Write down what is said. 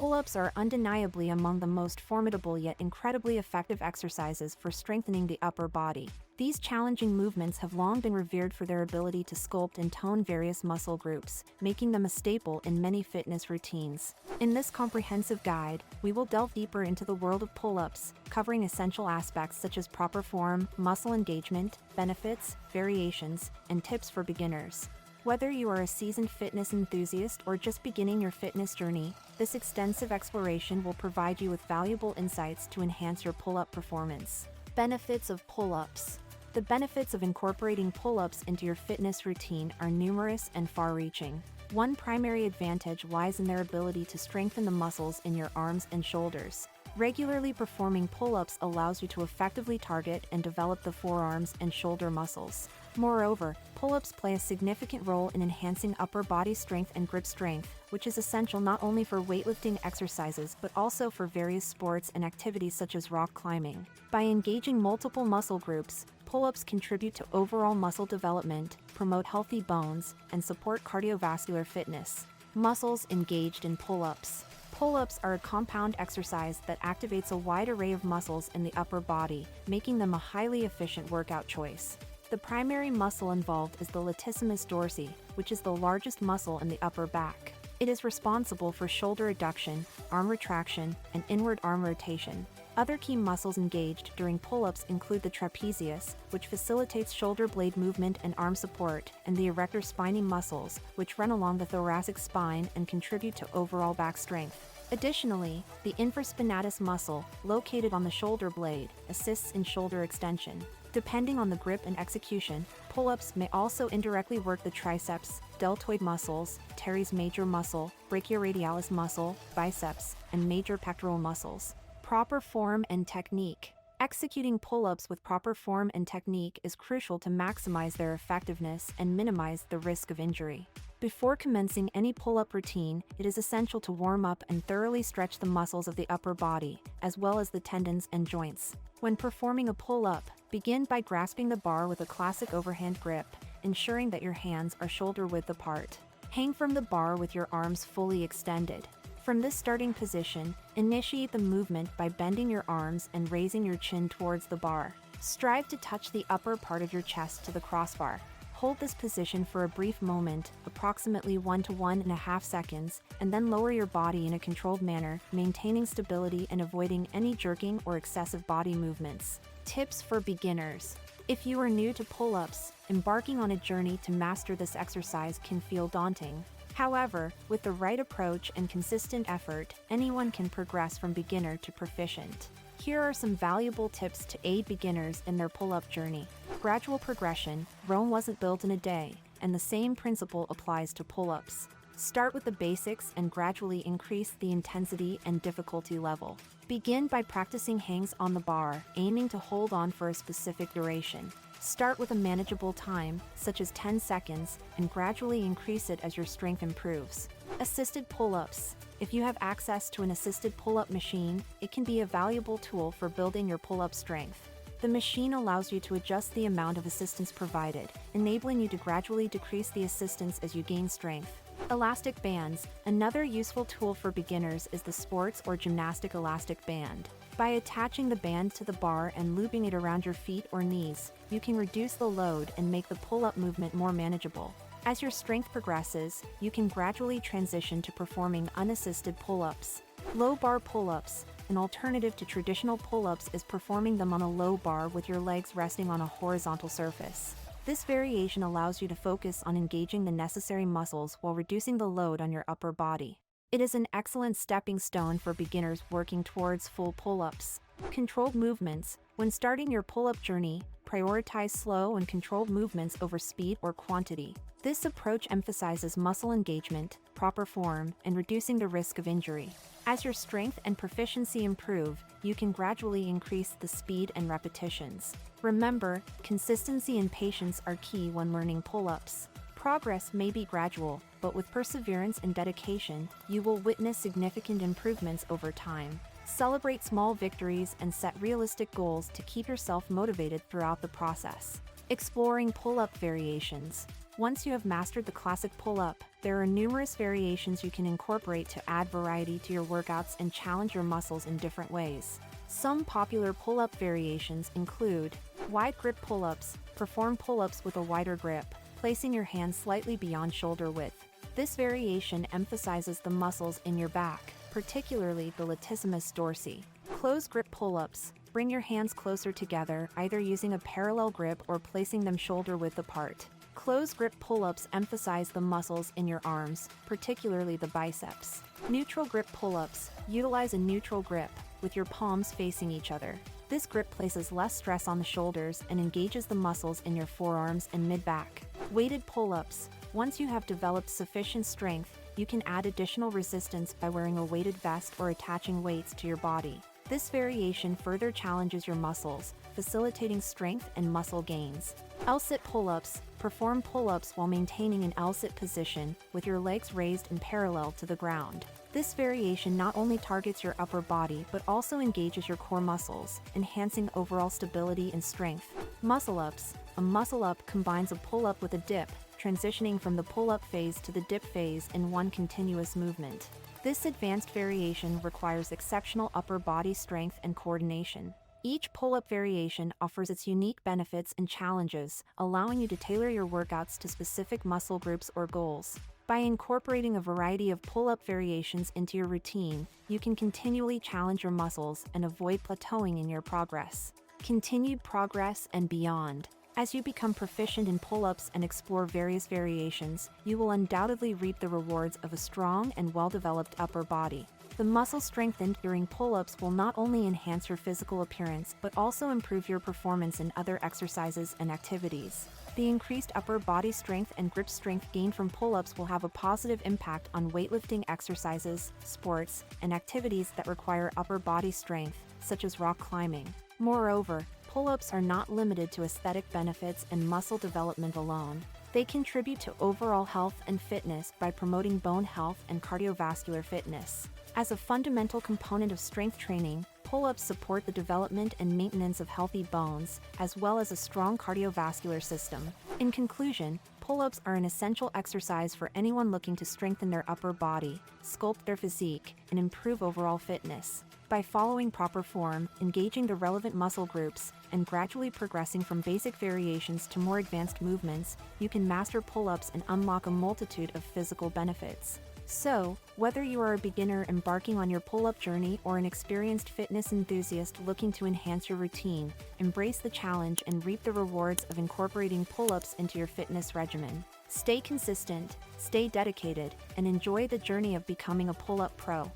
Pull-ups are undeniably among the most formidable yet incredibly effective exercises for strengthening the upper body. These challenging movements have long been revered for their ability to sculpt and tone various muscle groups, making them a staple in many fitness routines. In this comprehensive guide, we will delve deeper into the world of pull-ups, covering essential aspects such as proper form, muscle engagement, benefits, variations, and tips for beginners. Whether you are a seasoned fitness enthusiast or just beginning your fitness journey, this extensive exploration will provide you with valuable insights to enhance your pull-up performance. Benefits of pull-ups. The benefits of incorporating pull-ups into your fitness routine are numerous and far-reaching. One primary advantage lies in their ability to strengthen the muscles in your arms and shoulders. Regularly performing pull-ups allows you to effectively target and develop the forearms and shoulder muscles. Moreover, pull-ups play a significant role in enhancing upper body strength and grip strength, which is essential not only for weightlifting exercises but also for various sports and activities such as rock climbing. By engaging multiple muscle groups, pull-ups contribute to overall muscle development, promote healthy bones, and support cardiovascular fitness. Muscles engaged in pull-ups. Pull-ups are a compound exercise that activates a wide array of muscles in the upper body, making them a highly efficient workout choice. The primary muscle involved is the latissimus dorsi, which is the largest muscle in the upper back. It is responsible for shoulder adduction, arm retraction, and inward arm rotation. Other key muscles engaged during pull-ups include the trapezius, which facilitates shoulder blade movement and arm support, and the erector spinae muscles, which run along the thoracic spine and contribute to overall back strength. Additionally, the infraspinatus muscle, located on the shoulder blade, assists in shoulder extension. Depending on the grip and execution, pull-ups may also indirectly work the triceps, deltoid muscles, teres major muscle, brachioradialis muscle, biceps, and major pectoral muscles. Proper form and technique. Executing pull-ups with proper form and technique is crucial to maximize their effectiveness and minimize the risk of injury. Before commencing any pull-up routine, it is essential to warm up and thoroughly stretch the muscles of the upper body, as well as the tendons and joints. When performing a pull-up, begin by grasping the bar with a classic overhand grip, ensuring that your hands are shoulder-width apart. Hang from the bar with your arms fully extended. From this starting position, initiate the movement by bending your arms and raising your chin towards the bar. Strive to touch the upper part of your chest to the crossbar. Hold this position for a brief moment, approximately 1 to 1.5 seconds, and then lower your body in a controlled manner, maintaining stability and avoiding any jerking or excessive body movements. Tips for beginners. If you are new to pull-ups, embarking on a journey to master this exercise can feel daunting. However, with the right approach and consistent effort, anyone can progress from beginner to proficient. Here are some valuable tips to aid beginners in their pull-up journey. Gradual progression. Rome wasn't built in a day, and the same principle applies to pull-ups. Start with the basics and gradually increase the intensity and difficulty level. Begin by practicing hangs on the bar, aiming to hold on for a specific duration. Start with a manageable time, such as 10 seconds, and gradually increase it as your strength improves. Assisted pull-ups. If you have access to an assisted pull-up machine, it can be a valuable tool for building your pull-up strength. The machine allows you to adjust the amount of assistance provided, enabling you to gradually decrease the assistance as you gain strength. Elastic bands. Another useful tool for beginners is the sports or gymnastic elastic band. By attaching the band to the bar and looping it around your feet or knees, you can reduce the load and make the pull-up movement more manageable. As your strength progresses, you can gradually transition to performing unassisted pull-ups. Low bar pull-ups. An alternative to traditional pull-ups is performing them on a low bar with your legs resting on a horizontal surface. This variation allows you to focus on engaging the necessary muscles while reducing the load on your upper body. It is an excellent stepping stone for beginners working towards full pull-ups. Controlled movements. When starting your pull-up journey, prioritize slow and controlled movements over speed or quantity. This approach emphasizes muscle engagement, proper form, and reducing the risk of injury. As your strength and proficiency improve, you can gradually increase the speed and repetitions. Remember, consistency and patience are key when learning pull-ups. Progress may be gradual, but with perseverance and dedication, you will witness significant improvements over time. Celebrate small victories and set realistic goals to keep yourself motivated throughout the process. Exploring pull-up variations. Once you have mastered the classic pull-up, there are numerous variations you can incorporate to add variety to your workouts and challenge your muscles in different ways. Some popular pull-up variations include wide grip pull-ups. Perform pull-ups with a wider grip, placing your hands slightly beyond shoulder width. This variation emphasizes the muscles in your back, particularly the latissimus dorsi. Close grip pull-ups. Bring your hands closer together, either using a parallel grip or placing them shoulder width apart. Close grip pull-ups emphasize the muscles in your arms, particularly the biceps. Neutral grip pull-ups. Utilize a neutral grip, with your palms facing each other. This grip places less stress on the shoulders and engages the muscles in your forearms and mid-back. Weighted pull-ups. Once you have developed sufficient strength, you can add additional resistance by wearing a weighted vest or attaching weights to your body. This variation further challenges your muscles, facilitating strength and muscle gains. L-sit pull-ups. Perform pull-ups while maintaining an L-sit position, with your legs raised and parallel to the ground. This variation not only targets your upper body but also engages your core muscles, enhancing overall stability and strength. Muscle-ups. A muscle-up combines a pull-up with a dip, transitioning from the pull-up phase to the dip phase in one continuous movement. This advanced variation requires exceptional upper body strength and coordination. Each pull-up variation offers its unique benefits and challenges, allowing you to tailor your workouts to specific muscle groups or goals. By incorporating a variety of pull-up variations into your routine, you can continually challenge your muscles and avoid plateauing in your progress. Continued progress and beyond. As you become proficient in pull-ups and explore various variations, you will undoubtedly reap the rewards of a strong and well-developed upper body. The muscle strengthened during pull-ups will not only enhance your physical appearance but also improve your performance in other exercises and activities. The increased upper body strength and grip strength gained from pull-ups will have a positive impact on weightlifting exercises, sports, and activities that require upper body strength, such as rock climbing. Moreover, pull-ups are not limited to aesthetic benefits and muscle development alone. They contribute to overall health and fitness by promoting bone health and cardiovascular fitness. As a fundamental component of strength training, pull-ups support the development and maintenance of healthy bones, as well as a strong cardiovascular system. In conclusion, pull-ups are an essential exercise for anyone looking to strengthen their upper body, sculpt their physique, and improve overall fitness. By following proper form, engaging the relevant muscle groups, and gradually progressing from basic variations to more advanced movements, you can master pull-ups and unlock a multitude of physical benefits. So, whether you are a beginner embarking on your pull-up journey or an experienced fitness enthusiast looking to enhance your routine, embrace the challenge and reap the rewards of incorporating pull-ups into your fitness regimen. Stay consistent, stay dedicated, and enjoy the journey of becoming a pull-up pro.